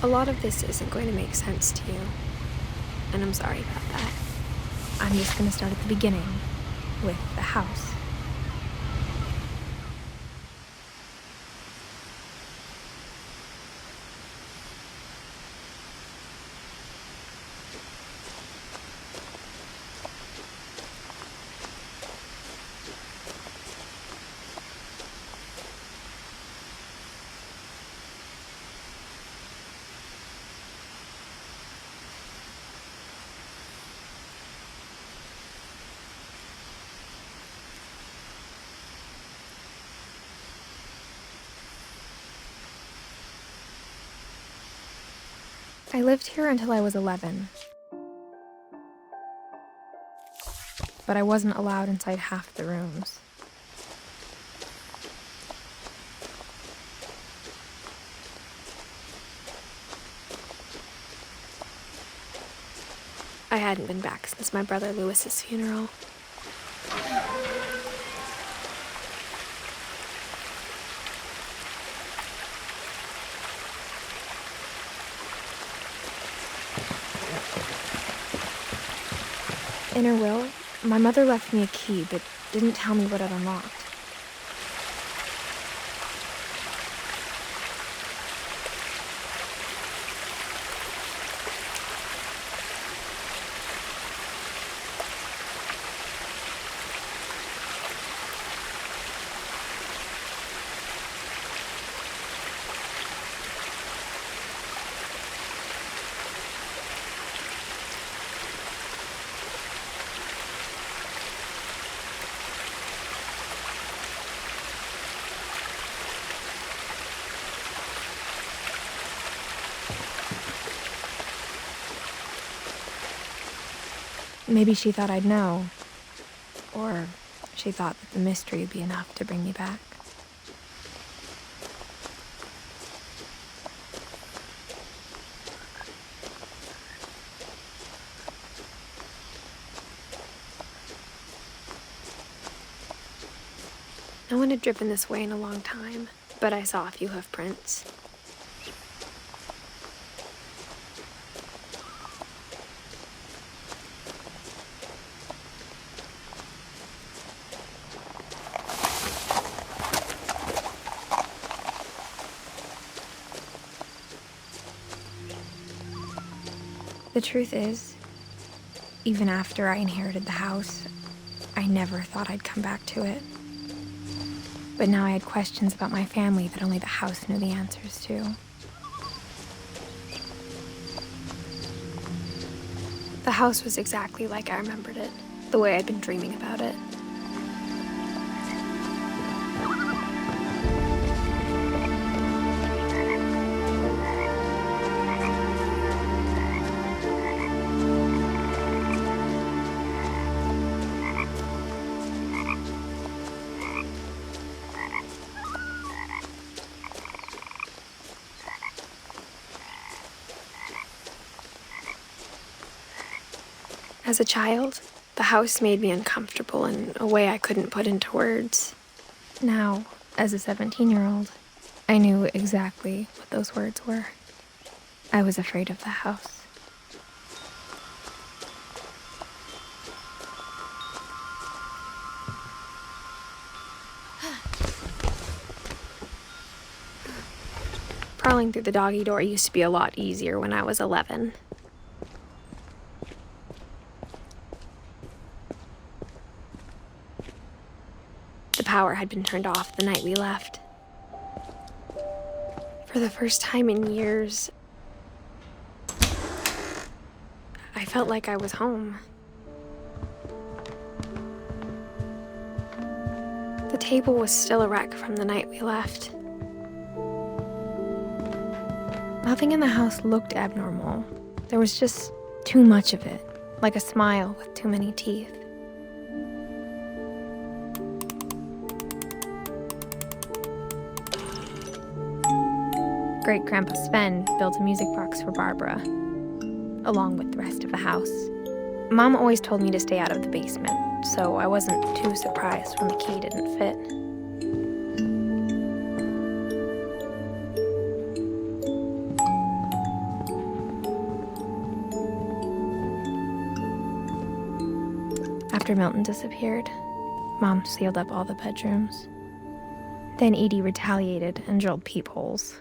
A lot of this isn't going to make sense to you, and I'm sorry about that. I'm just going to start at the beginning, with the house. I lived here until I was 11, but I wasn't allowed inside half the rooms. I hadn't been back since my brother Lewis's funeral. In her will, my mother left me a key, but didn't tell me what it unlocked. Maybe she thought I'd know, or she thought that the mystery would be enough to bring me back. No one had driven this way in a long time, but I saw a few hoof prints. The truth is, even after I inherited the house, I never thought I'd come back to it. But now I had questions about my family that only the house knew the answers to. The house was exactly like I remembered it, the way I'd been dreaming about it. As a child, the house made me uncomfortable in a way I couldn't put into words. Now, as a 17-year-old, I knew exactly what those words were. I was afraid of the house. Crawling through the doggy door used to be a lot easier when I was 11. The power had been turned off the night we left. For the first time in years, I felt like I was home. The table was still a wreck from the night we left. Nothing in the house looked abnormal. There was just too much of it, like a smile with too many teeth. Great-Grandpa Sven built a music box for Barbara, along with the rest of the house. Mom always told me to stay out of the basement, so I wasn't too surprised when the key didn't fit. After Milton disappeared, Mom sealed up all the bedrooms. Then Edie retaliated and drilled peepholes.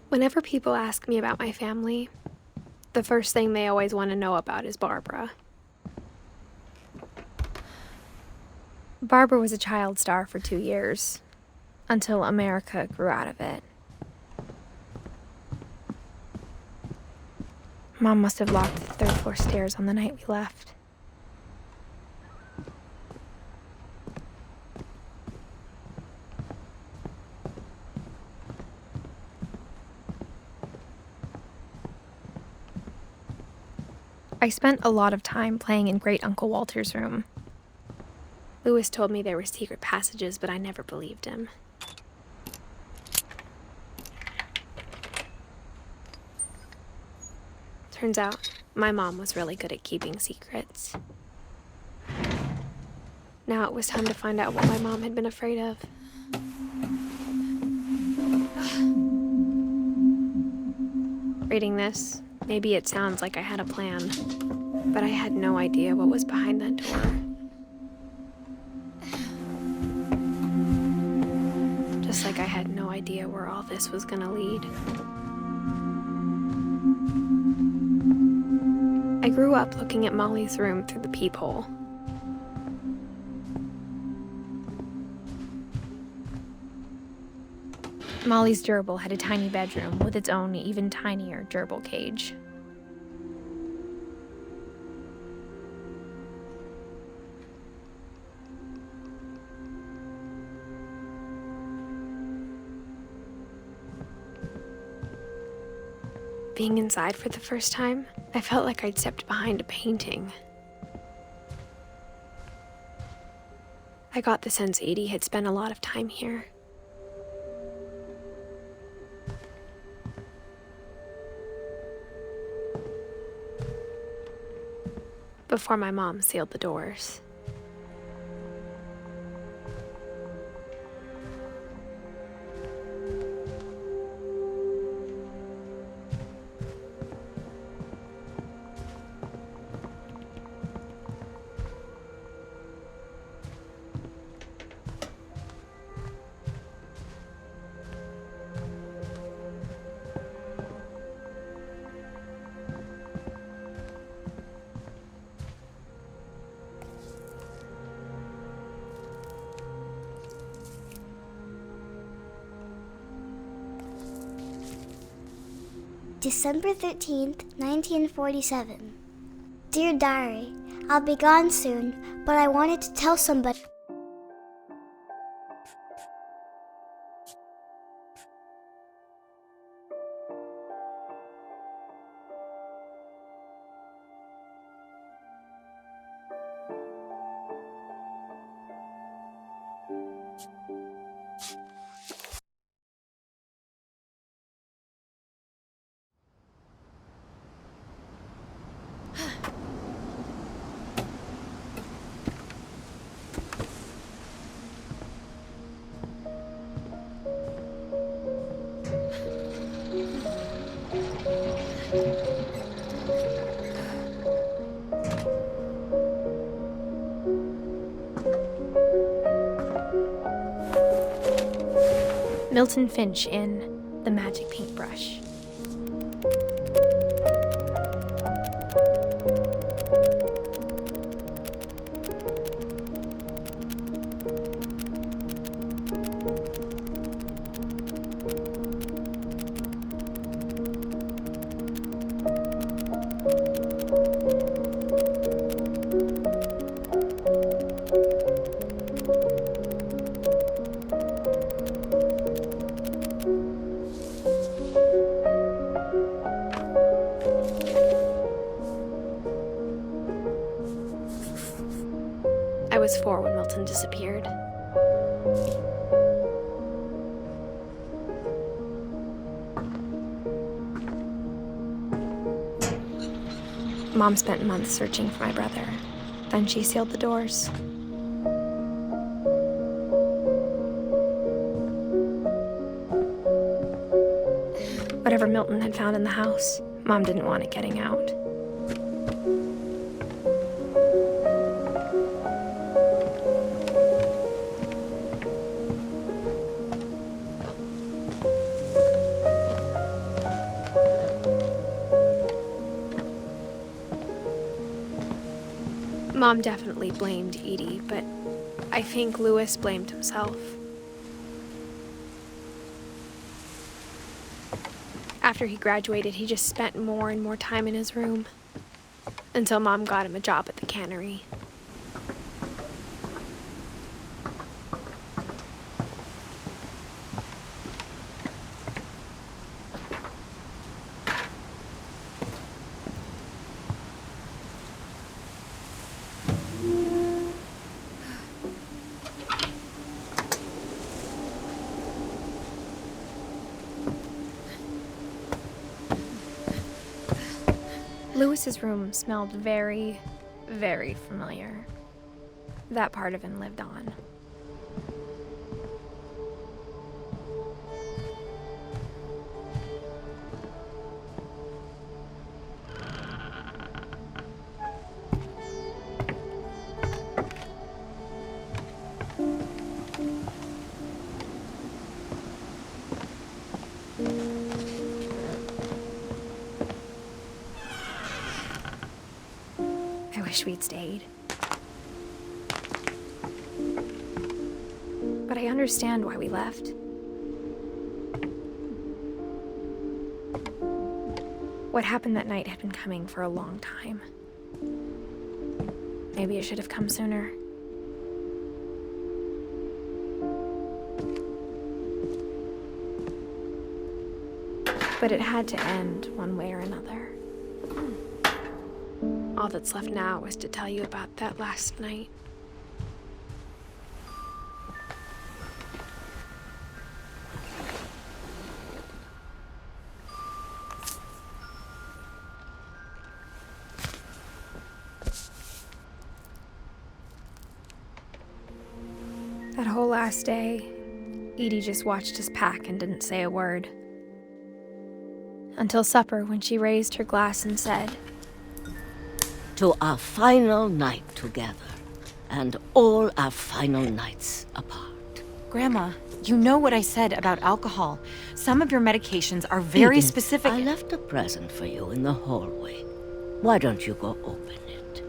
Whenever people ask me about my family, the first thing they always want to know about is Barbara. Barbara was a child star for 2 years, until America grew out of it. Mom must have locked the third-floor stairs on the night we left. I spent a lot of time playing in Great Uncle Walter's room. Louis told me there were secret passages, but I never believed him. Turns out, my mom was really good at keeping secrets. Now it was time to find out what my mom had been afraid of. Reading this, maybe it sounds like I had a plan, but I had no idea what was behind that door. Just like I had no idea where all this was gonna lead. I grew up looking at Molly's room through the peephole. Molly's gerbil had a tiny bedroom with its own even tinier gerbil cage. Being inside for the first time, I felt like I'd stepped behind a painting. I got the sense Edie had spent a lot of time here. Before my mom sealed the doors. December 13th, 1947. Dear Diary, I'll be gone soon, but I wanted to tell somebody. Milton Finch in The Magic Paintbrush. I was 4 when Milton disappeared. Mom spent months searching for my brother. Then she sealed the doors. Whatever Milton had found in the house, Mom didn't want it getting out. Mom definitely blamed Edie, but I think Louis blamed himself. After he graduated, he just spent more and more time in his room, until Mom got him a job at the cannery. Louis's room smelled very, very familiar. That part of him lived on. I wish we'd stayed. But I understand why we left. What happened that night had been coming for a long time. Maybe it should have come sooner. But it had to end one way or another. All that's left now is to tell you about that last night. That whole last day, Edie just watched us pack and didn't say a word. Until supper, when she raised her glass and said, "To our final night together, and all our final nights apart." Grandma, you know what I said about alcohol. Some of your medications are very Edith, specific. I left a present for you in the hallway. Why don't you go open it?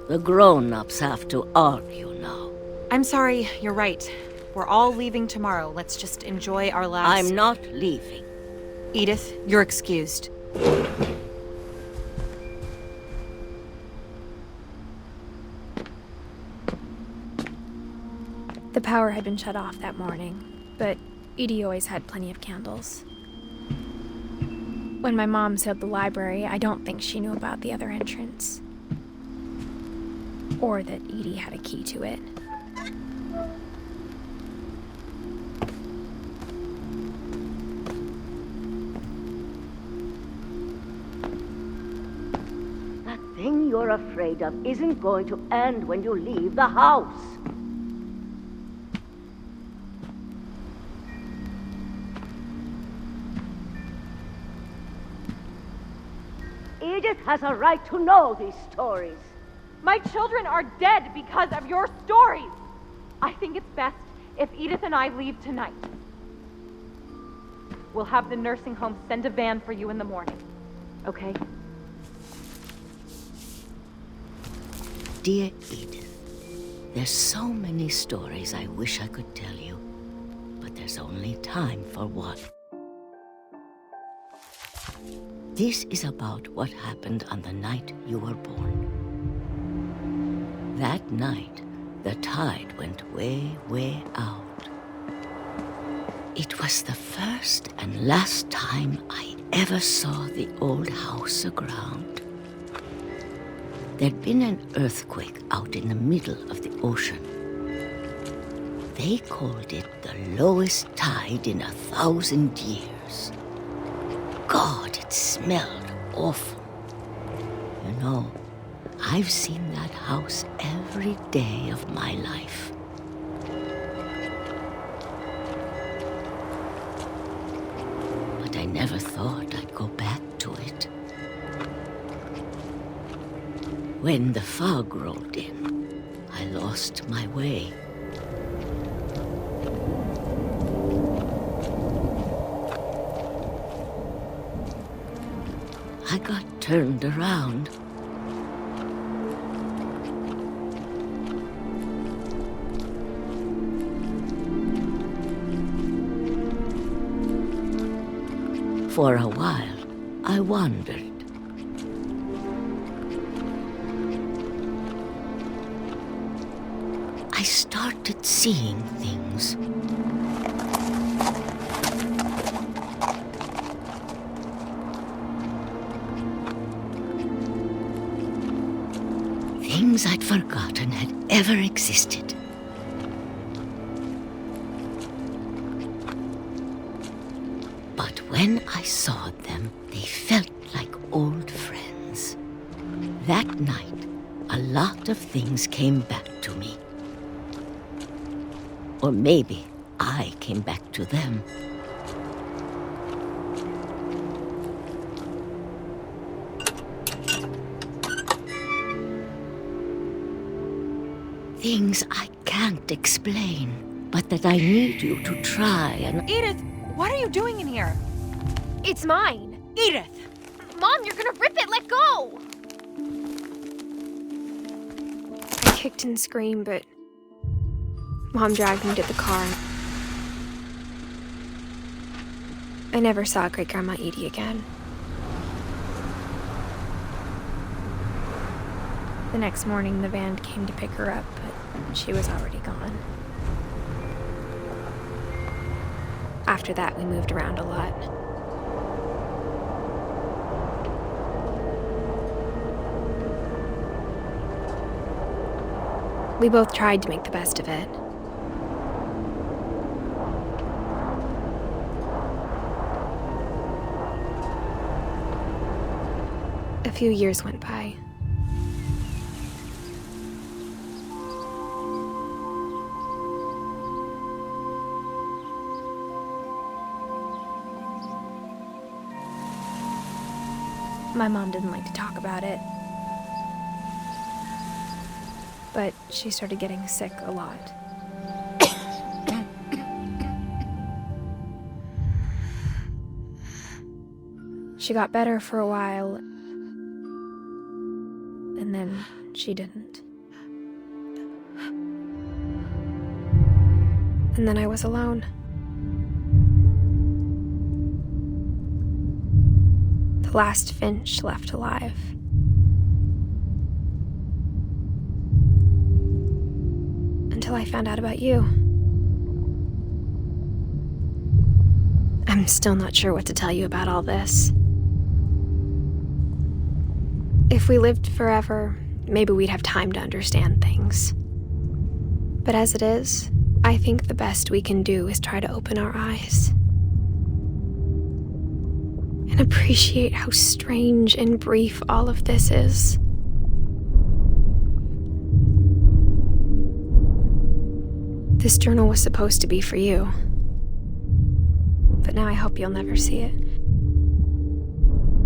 The grown-ups have to argue now. I'm sorry, you're right. We're all leaving tomorrow. Let's just enjoy our last... I'm not leaving. Edith, you're excused. The power had been shut off that morning, but Edie always had plenty of candles. When my mom sealed the library, I don't think she knew about the other entrance. Or that Edie had a key to it. That thing you're afraid of isn't going to end when you leave the house. Edith has a right to know these stories. My children are dead because of your stories. I think it's best if Edith and I leave tonight. We'll have the nursing home send a van for you in the morning. Okay? Dear Edith, there's so many stories I wish I could tell you, but there's only time for one. This is about what happened on the night you were born. That night, the tide went way, way out. It was the first and last time I ever saw the old house aground. There'd been an earthquake out in the middle of the ocean. They called it the lowest tide in 1,000 years. God, it smelled awful. You know, I've seen that house every day of my life. But I never thought I'd go back to it. When the fog rolled in, I lost my way. I got turned around. For a while, I wandered. I started seeing things. Things I'd forgotten had ever existed. But when I saw them, they felt like old friends. That night, a lot of things came back to me. Or maybe I came back to them. Things I can't explain, but that I need you to try and... Edith, what are you doing in here? It's mine. Edith! Mom, you're gonna rip it! Let go! I kicked and screamed, but Mom dragged me to the car. I never saw Great-Grandma Edie again. The next morning, the van came to pick her up, but she was already gone. After that, we moved around a lot. We both tried to make the best of it. A few years went by. My mom didn't like to talk about it. But she started getting sick a lot. She got better for a while, and then she didn't. And then I was alone. The last Finch left alive. Until I found out about you. I'm still not sure what to tell you about all this. If we lived forever, maybe we'd have time to understand things. But as it is, I think the best we can do is try to open our eyes. And appreciate how strange and brief all of this is. This journal was supposed to be for you. But now I hope you'll never see it.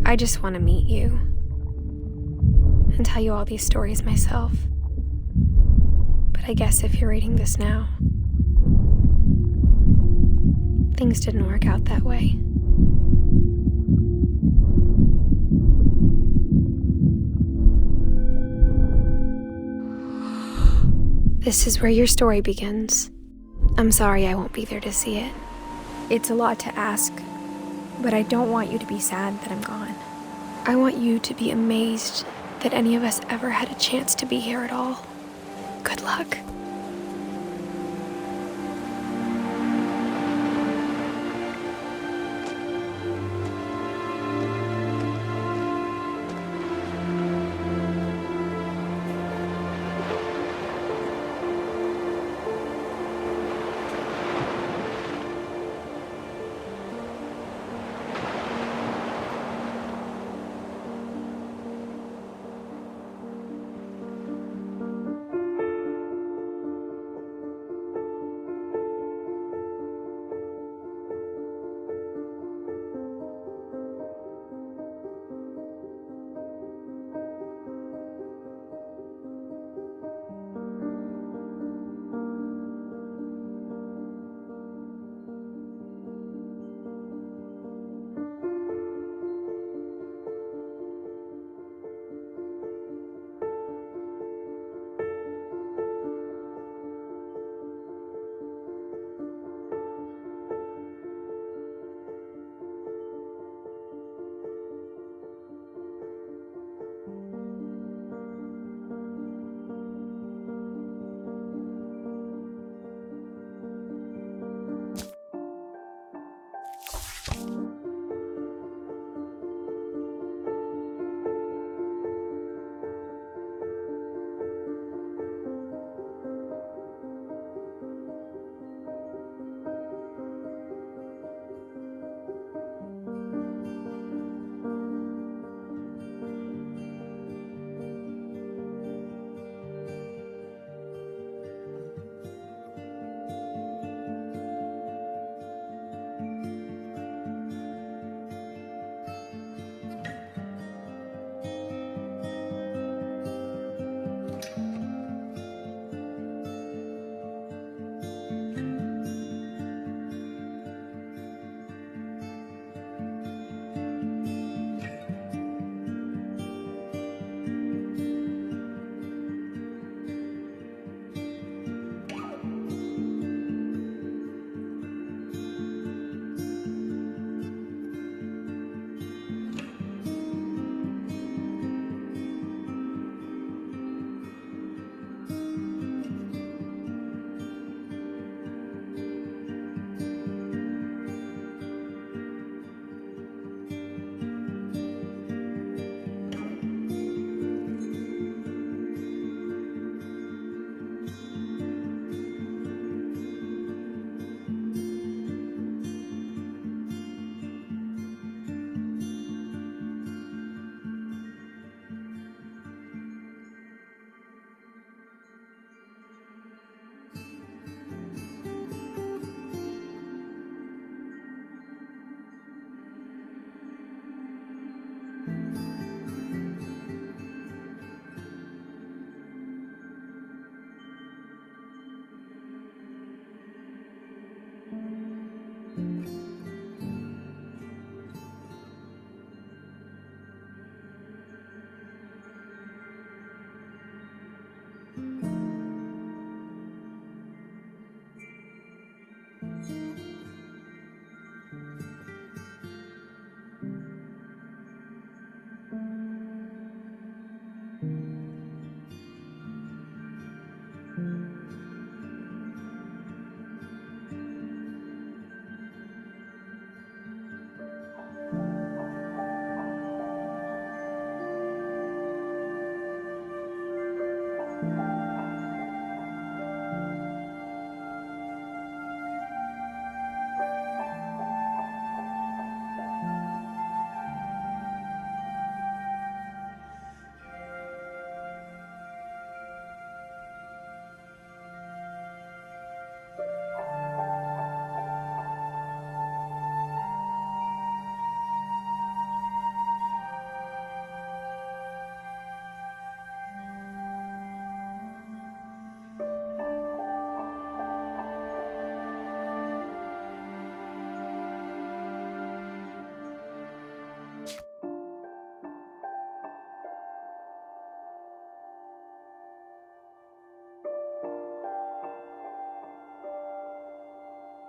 I just want to meet you. And tell you all these stories myself. But I guess if you're reading this now, things didn't work out that way. This is where your story begins. I'm sorry I won't be there to see it. It's a lot to ask, but I don't want you to be sad that I'm gone. I want you to be amazed that any of us ever had a chance to be here at all. Good luck.